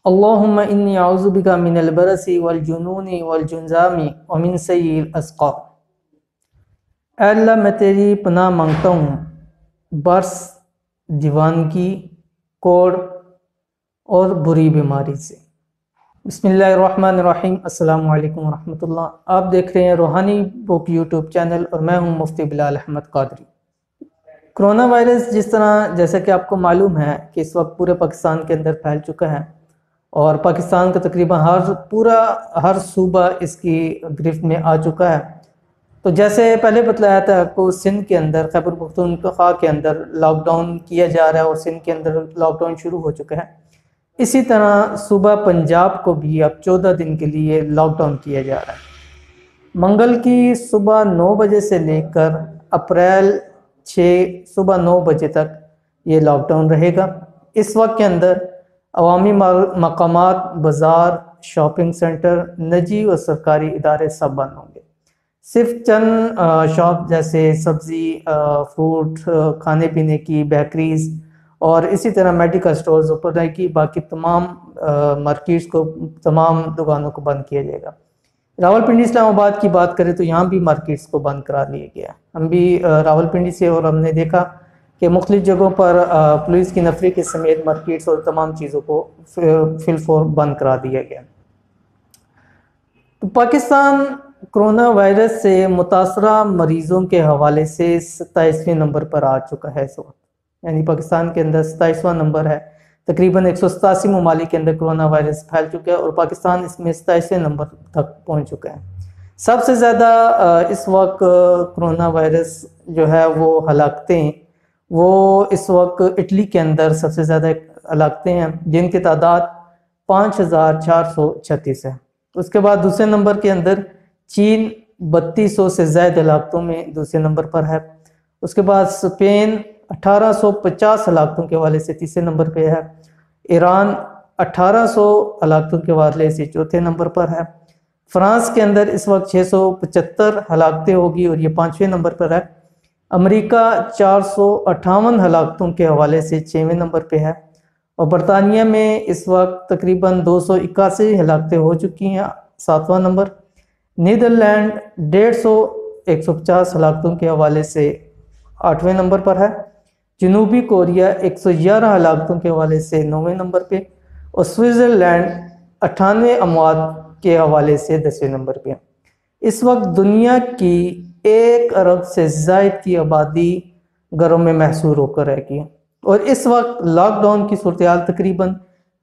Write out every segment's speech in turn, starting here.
اللہم انی اعوذ بک من البرس والجنون والجنزام ومن سیء الاسقام۔ اے اللہ میں تیری پناہ مانگتا ہوں برس، دیوانگی، کوڑ اور بری بیماری سے۔ بسم اللہ الرحمن الرحیم۔ السلام علیکم ورحمۃ اللہ۔ آپ دیکھ رہے ہیں روحانی بک یوٹیوب چینل اور میں ہوں مفتی بلال احمد قادری۔ کرونا وائرس جس طرح جیسا کہ آپ کو معلوم ہے کہ اس وقت پورے پاکستان کے اندر پھیل چکا ہے اور پاکستان کا تقریباً ہر صوبہ اس کی گرفت میں آ چکا ہے۔ تو جیسے پہلے بتلایا تھا آپ کو، سندھ کے اندر، خیبر پختونخوا کے اندر لاک ڈاؤن کیا جا رہا ہے اور سندھ کے اندر لاک ڈاؤن شروع ہو چکا ہے۔ اسی طرح صوبہ پنجاب کو بھی اب 14 دن کے لیے لاک ڈاؤن کیا جا رہا ہے۔ منگل کی صبح 9 بجے سے لے کر اپریل 6 صبح 9 بجے تک یہ لاک ڈاؤن رہے گا۔ اس وقت کے اندر عوامی مقامات، بازار، شاپنگ سینٹر، نجی اور سرکاری ادارے سب بند ہوں گے۔ صرف چند شاپ جیسے سبزی، فروٹ، کھانے پینے کی، بیکریز اور اسی طرح میڈیکل سٹورز اوپر رہے گی۔ باقی تمام مارکیٹس کو، تمام دکانوں کو بند کیا جائے گا۔ راولپنڈی اسلام آباد کی بات کریں تو یہاں بھی مارکیٹس کو بند کرا دیا گیا۔ ہم بھی راولپنڈی سے اور ہم نے دیکھا کہ مختلف جگہوں پر پولیس کی نفری کے سمیت مارکیٹس اور تمام چیزوں کو فی الفور بند کرا دیا گیا۔ تو پاکستان کرونا وائرس سے متاثرہ مریضوں کے حوالے سے 27ویں نمبر پر آ چکا ہے اس وقت، یعنی پاکستان کے اندر 27واں نمبر ہے۔ تقریباً 187 ممالک کے اندر کرونا وائرس پھیل چکا ہے اور پاکستان اس میں 27ویں نمبر تک پہنچ چکا ہے۔ سب سے زیادہ اس وقت کرونا وائرس جو ہے وہ ہلاکتیں، وہ اس وقت اٹلی کے اندر سب سے زیادہ ہلاکتیں ہیں، جن کی تعداد 5436 ہے۔ اس کے بعد دوسرے نمبر کے اندر چین 3200 سے زائد ہلاکتوں میں دوسرے نمبر پر ہے۔ اس کے بعد اسپین 1850 ہلاکتوں کے حوالے سے تیسرے نمبر پہ ہے۔ ایران 1800 ہلاکتوں کے حوالے سے چوتھے نمبر پر ہے۔ فرانس کے اندر اس وقت 675 ہلاکتیں ہوگی اور یہ 5ویں نمبر پر ہے۔ امریکہ 458 ہلاکتوں کے حوالے سے 6ویں نمبر پہ ہے، اور برطانیہ میں اس وقت تقریباً 281 ہلاکتیں ہو چکی ہیں، 7واں نمبر۔ نیدرلینڈ 150 ہلاکتوں کے حوالے سے 8ویں نمبر پر ہے۔ جنوبی کوریا 111 ہلاکتوں کے حوالے سے 9ویں نمبر پہ، اور سوئٹزرلینڈ 98 اموات کے حوالے سے 10ویں نمبر پہ۔ اس وقت دنیا کی 1 ارب سے زائد کی آبادی گھروں میں محصور ہو کر رہ گئی، اور اس وقت لاک ڈاؤن کی صورتحال تقریباً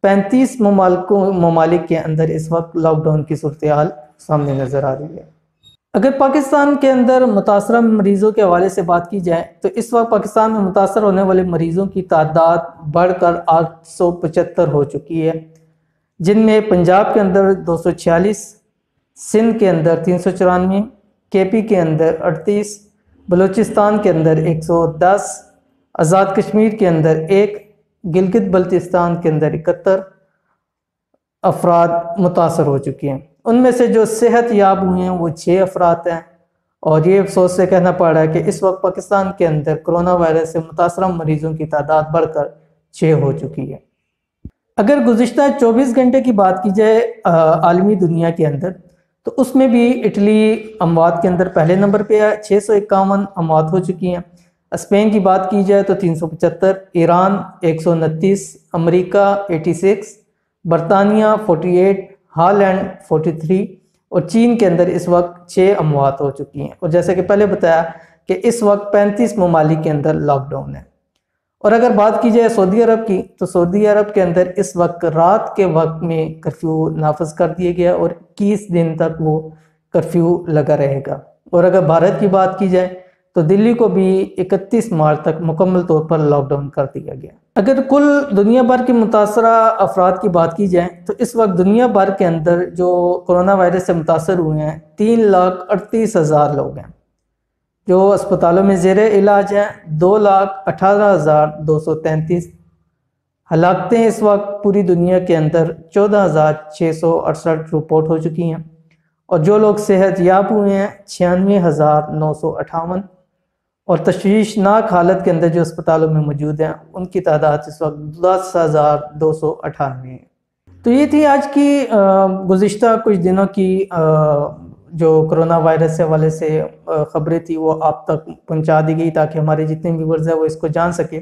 35 ممالک کے اندر اس وقت لاک ڈاؤن کی صورتحال سامنے نظر آ رہی ہے۔ اگر پاکستان کے اندر متاثرہ مریضوں کے حوالے سے بات کی جائے تو اس وقت پاکستان میں متاثر ہونے والے مریضوں کی تعداد بڑھ کر 875 ہو چکی ہے، جن میں پنجاب کے اندر 246، سندھ کے اندر 394، کے پی کے اندر 38، بلوچستان کے اندر 110، آزاد کشمیر کے اندر 1، گلگت بلتستان کے اندر 71 افراد متاثر ہو چکے ہیں۔ ان میں سے جو صحت یاب ہوئے ہیں وہ 6 افراد ہیں، اور یہ افسوس سے کہنا پڑ رہا ہے کہ اس وقت پاکستان کے اندر کرونا وائرس سے متاثرہ مریضوں کی تعداد بڑھ کر 6 ہو چکی ہے۔ اگر گزشتہ 24 گھنٹے کی بات کی جائے عالمی دنیا کے اندر، تو اس میں بھی اٹلی اموات کے اندر پہلے نمبر پہ ہے، 651 اموات ہو چکی ہیں۔ اسپین کی بات کی جائے تو 375، ایران 129، امریکہ 86، برطانیہ 48، ہالینڈ 43، اور چین کے اندر اس وقت 6 اموات ہو چکی ہیں۔ اور جیسے کہ پہلے بتایا کہ اس وقت 35 ممالک کے اندر لاک ڈاؤن ہے۔ اور اگر بات کی جائے سعودی عرب کی، تو سعودی عرب کے اندر اس وقت رات کے وقت میں کرفیو نافذ کر دیا گیا اور 21 دن تک وہ کرفیو لگا رہے گا۔ اور اگر بھارت کی بات کی جائے تو دلی کو بھی 31 مارچ تک مکمل طور پر لاک ڈاؤن کر دیا گیا۔ اگر کل دنیا بھر کے متاثرہ افراد کی بات کی جائے تو اس وقت دنیا بھر کے اندر جو کرونا وائرس سے متاثر ہوئے ہیں 3,38,000 لوگ ہیں، جو اسپتالوں میں زیر علاج ہیں 2,18,233۔ ہلاکتیں اس وقت پوری دنیا کے اندر 14,668 رپورٹ ہو چکی ہیں، اور جو لوگ صحت یاب ہوئے ہیں 96,958، اور تشویشناک حالت کے اندر جو اسپتالوں میں موجود ہیں ان کی تعداد اس وقت 10,298 ہے۔ تو یہ تھی آج کی گزشتہ کچھ دنوں کی جو کرونا وائرس سے حوالے سے خبریں تھی وہ آپ تک پہنچا دی گئی تاکہ ہمارے جتنے ویورز ہیں وہ اس کو جان سکے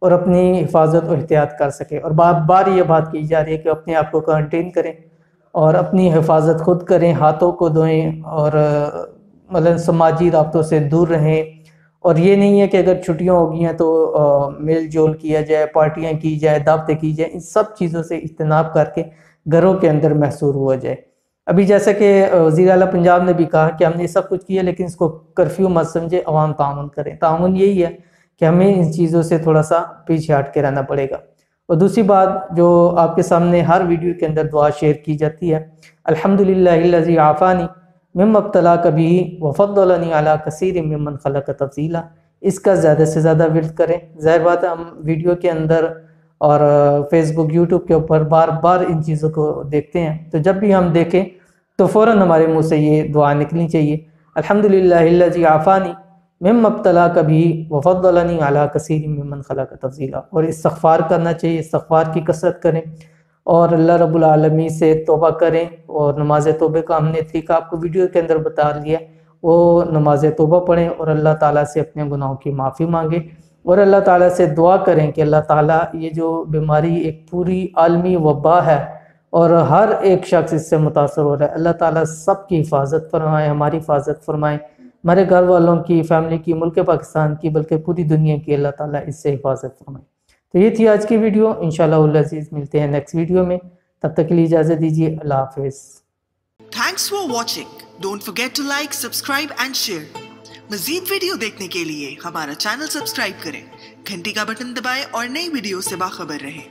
اور اپنی حفاظت و احتیاط کر سکے. اور بار بار یہ بات کی جا رہی ہے کہ اپنے آپ کو کوارنٹین کریں اور اپنی حفاظت خود کریں, ہاتھوں کو دھوئیں اور مطلب سماجی رابطوں سے دور رہیں. اور یہ نہیں ہے کہ اگر چھٹیاں ہو گئی ہیں تو میل جول کیا جائے, پارٹیاں کی جائے, دعوتیں کی جائیں, ان سب چیزوں سے اجتناب کر کے گھروں کے اندر محصور ہوا جائے. ابھی جیسا کہ وزیر اعلیٰ پنجاب نے بھی کہا کہ ہم نے سب کچھ کیا لیکن اس کو کرفیو مت سمجھے, عوام تعاون کریں. تعاون یہی ہے کہ ہمیں ان چیزوں سے تھوڑا سا پیچھے ہٹ کے رہنا پڑے گا. اور دوسری بات جو آپ کے سامنے ہر ویڈیو کے اندر دعا شیئر کی جاتی ہے, الحمدللہ الذی عافانی مما ابتلاک بہ وفضلنی علی کثیر ممن خلق تفضیلا. اس کا زیادہ سے زیادہ ورد کریں. ظاہر بات ہے ہم ویڈیو کے اندر اور فیس بک یوٹیوب کے اوپر بار بار ان چیزوں کو دیکھتے ہیں, تو جب بھی ہم دیکھیں تو فوراً ہمارے منہ سے یہ دعا نکلنی چاہیے, الحمدللہ الذی عافانی مما ابتلاک بہ وفضلنی علی کثیر ممن خلق تفضیلا. اور استغفار کرنا چاہیے, استغفار کی کثرت کریں اور اللہ رب العالمین سے توبہ کریں. اور نماز توبہ کا ہم نے طریقہ آپ کو ویڈیو کے اندر بتا لیا, وہ نماز توبہ پڑھیں اور اللہ تعالیٰ سے اپنے گناہوں کی معافی مانگیں اور اللہ تعالیٰ سے دعا کریں کہ اللہ تعالیٰ یہ جو بیماری ایک پوری عالمی وبا ہے اور ہر ایک شخص اس سے متاثر ہو رہا ہے, اللہ تعالیٰ سب کی حفاظت فرمائے, ہماری حفاظت فرمائے, ہمارے گھر والوں کی, فیملی کی, ملک پاکستان کی, بلکہ پوری دنیا کی اللہ تعالیٰ اس سے حفاظت فرمائے. تو یہ تھی آج کی ویڈیو. انشاءاللہ العزیز ملتے ہیں نیکسٹ ویڈیو میں, تب تک کے لیے اجازت دیجیے. اللہ حافظ. Thanks for watching. Don't forget to like, subscribe and share. مزید ویڈیو دیکھنے کے لیے ہمارا چینل سبسکرائب کریں, گھنٹی کا بٹن دبائیں اور نئی ویڈیو سے باخبر رہیں.